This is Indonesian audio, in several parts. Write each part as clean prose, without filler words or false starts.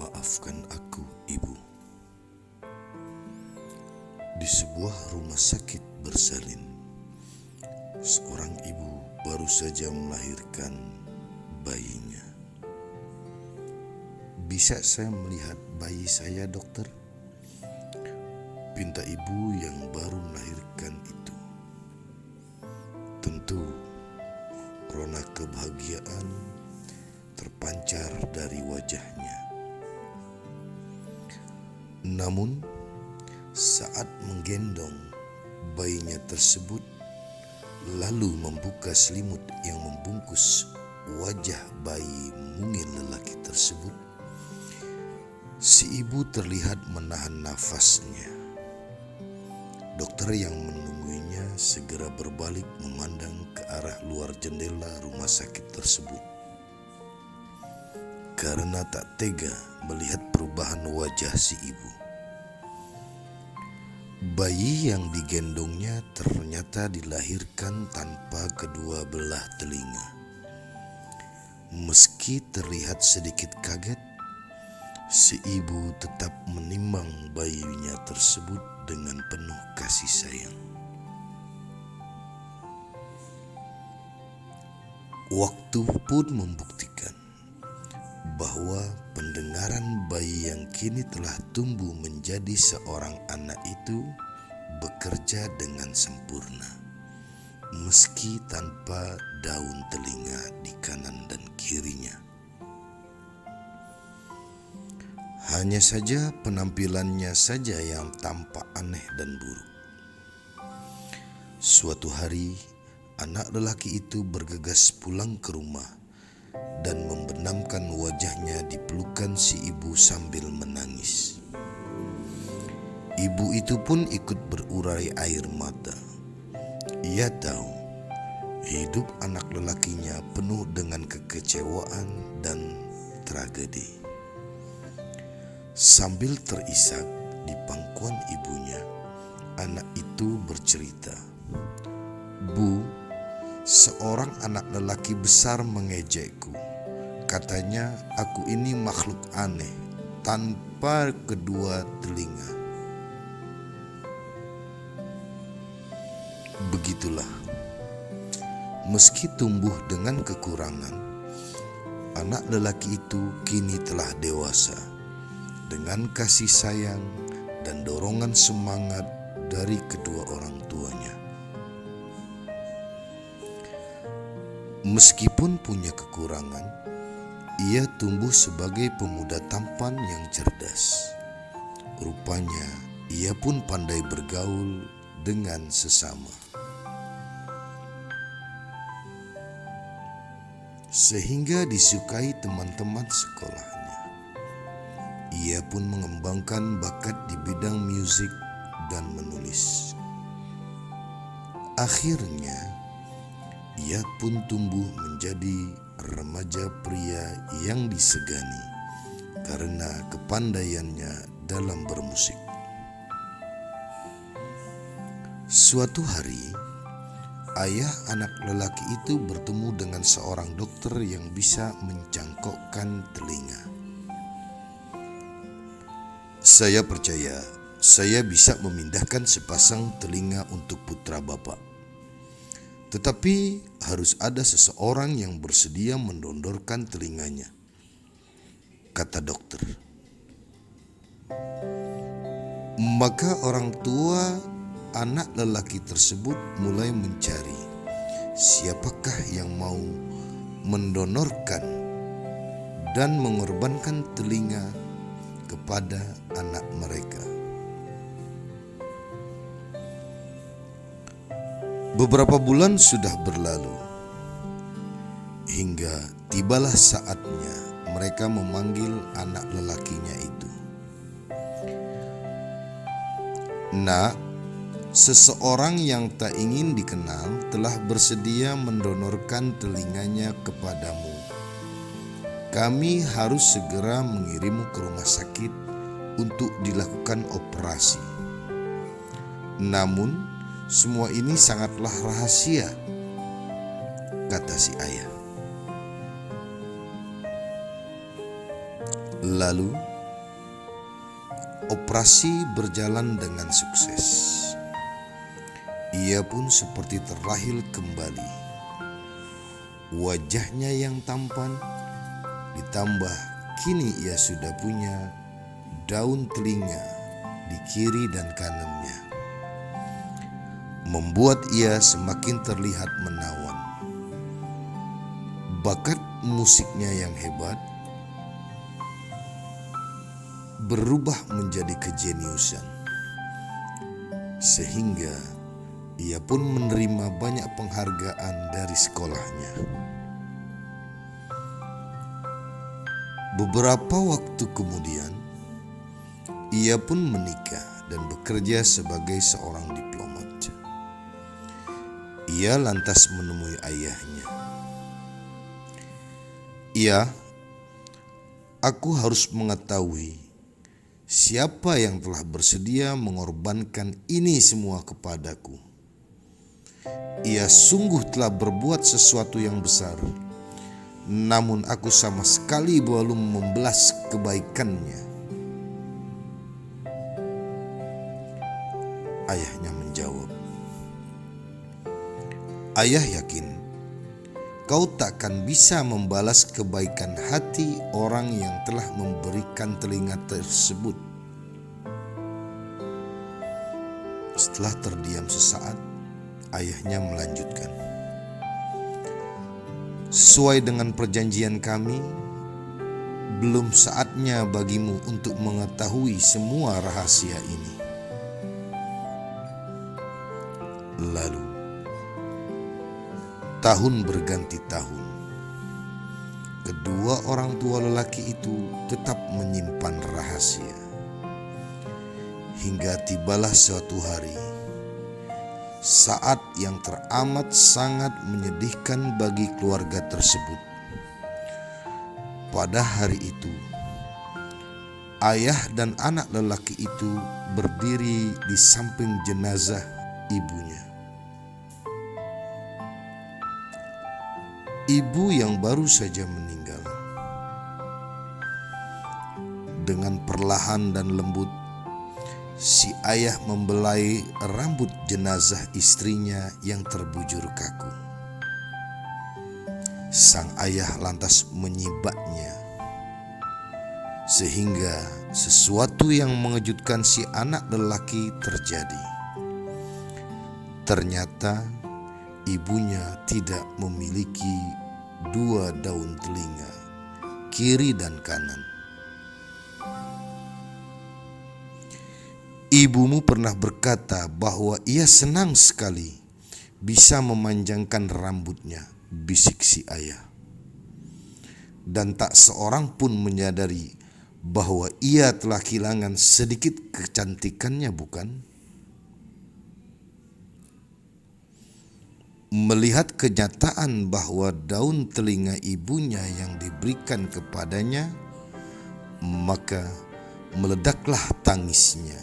Maafkan aku, Ibu. Di sebuah rumah sakit bersalin, seorang ibu baru saja melahirkan bayinya. "Bisa saya melihat bayi saya, dokter?" pinta ibu yang baru melahirkan itu. Tentu rona kebahagiaan terpancar dari wajahnya. Namun saat menggendong bayinya tersebut, lalu membuka selimut yang membungkus wajah bayi mungil lelaki tersebut, si ibu terlihat menahan nafasnya. Dokter yang menungguinya segera berbalik memandang ke arah luar jendela rumah sakit tersebut, karena tak tega melihat perubahan wajah si ibu. Bayi yang digendongnya ternyata dilahirkan tanpa kedua belah telinga. Meski terlihat sedikit kaget, si ibu tetap menimbang bayinya tersebut dengan penuh kasih sayang. Waktu pun membuktikan bahwa pendengaran bayi yang kini telah tumbuh menjadi seorang anak itu bekerja dengan sempurna, meski tanpa daun telinga di kanan dan kirinya. Hanya saja penampilannya saja yang tampak aneh dan buruk. Suatu hari, anak lelaki itu bergegas pulang ke rumah dan membenamkan wajahnya di pelukan si ibu sambil menangis. Ibu itu pun ikut berurai air mata. Ia tahu hidup anak lelakinya penuh dengan kekecewaan dan tragedi. Sambil terisak di pangkuan ibunya, anak itu bercerita, "Bu, seorang anak lelaki besar mengejekku. Katanya aku ini makhluk aneh, tanpa kedua telinga." Begitulah, meski tumbuh dengan kekurangan, anak lelaki itu kini telah dewasa, dengan kasih sayang dan dorongan semangat dari kedua orang tuanya. Meskipun punya kekurangan, ia tumbuh sebagai pemuda tampan yang cerdas. Rupanya ia pun pandai bergaul dengan sesama, sehingga disukai teman-teman sekolahnya. Ia pun mengembangkan bakat di bidang musik dan menulis. Akhirnya, ia pun tumbuh menjadi remaja pria yang disegani karena kepandaiannya dalam bermusik. Suatu hari, ayah anak lelaki itu bertemu dengan seorang dokter yang bisa mencangkokkan telinga. "Saya percaya saya bisa memindahkan sepasang telinga untuk putra Bapak. Tetapi harus ada seseorang yang bersedia mendondorkan telinganya," kata dokter. Maka orang tua anak lelaki tersebut mulai mencari siapakah yang mau mendonorkan dan mengorbankan telinga kepada anak mereka. Beberapa bulan sudah berlalu, hingga tibalah saatnya mereka memanggil anak lelakinya itu. "Nak, seseorang yang tak ingin dikenal telah bersedia mendonorkan telinganya kepadamu. Kami harus segera mengirimmu ke rumah sakit untuk dilakukan operasi. Namun, semua ini sangatlah rahasia," kata si ayah. Lalu Operasi berjalan dengan sukses. Ia pun seperti terlahir kembali. Wajahnya yang tampan, ditambah kini ia sudah punya daun telinga di kiri dan kanannya, membuat ia semakin terlihat menawan. Bakat musiknya yang hebat berubah menjadi kejeniusan, sehingga ia pun menerima banyak penghargaan dari sekolahnya. Beberapa waktu kemudian, ia pun menikah dan bekerja sebagai seorang diplomat. Ia lantas menemui ayahnya. Aku harus mengetahui siapa yang telah bersedia mengorbankan ini semua kepadaku. Ia sungguh telah berbuat sesuatu yang besar, namun aku sama sekali belum membalas kebaikannya. Ayahnya menjawab, "Ayah yakin kau takkan bisa membalas kebaikan hati orang yang telah memberikan telinga tersebut." Setelah terdiam sesaat, ayahnya melanjutkan, "Sesuai dengan perjanjian kami, belum saatnya bagimu untuk mengetahui semua rahasia ini." Lalu, tahun berganti tahun. Kedua orang tua lelaki itu tetap menyimpan rahasia. Hingga tibalah suatu hari, saat yang teramat sangat menyedihkan bagi keluarga tersebut. Pada hari itu, ayah dan anak lelaki itu berdiri di samping jenazah ibunya. Ibu yang baru saja meninggal. Dengan perlahan dan lembut, si ayah membelai rambut jenazah istrinya yang terbujur kaku. Sang ayah lantas menyibaknya, sehingga sesuatu yang mengejutkan si anak lelaki terjadi. Ternyata ibunya tidak memiliki dua daun telinga, kiri dan kanan. "Ibumu pernah berkata bahwa ia senang sekali bisa memanjangkan rambutnya," bisik si ayah. "Dan tak seorang pun menyadari bahwa ia telah kehilangan sedikit kecantikannya, bukan?" Melihat kenyataan bahwa daun telinga ibunya yang diberikan kepadanya, maka meledaklah tangisnya.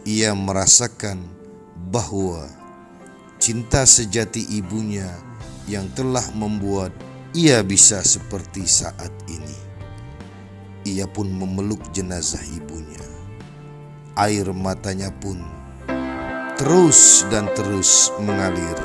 Ia merasakan bahwa cinta sejati ibunya yang telah membuat ia bisa seperti saat ini. Ia pun memeluk jenazah ibunya. Air matanya pun terus dan terus mengalir.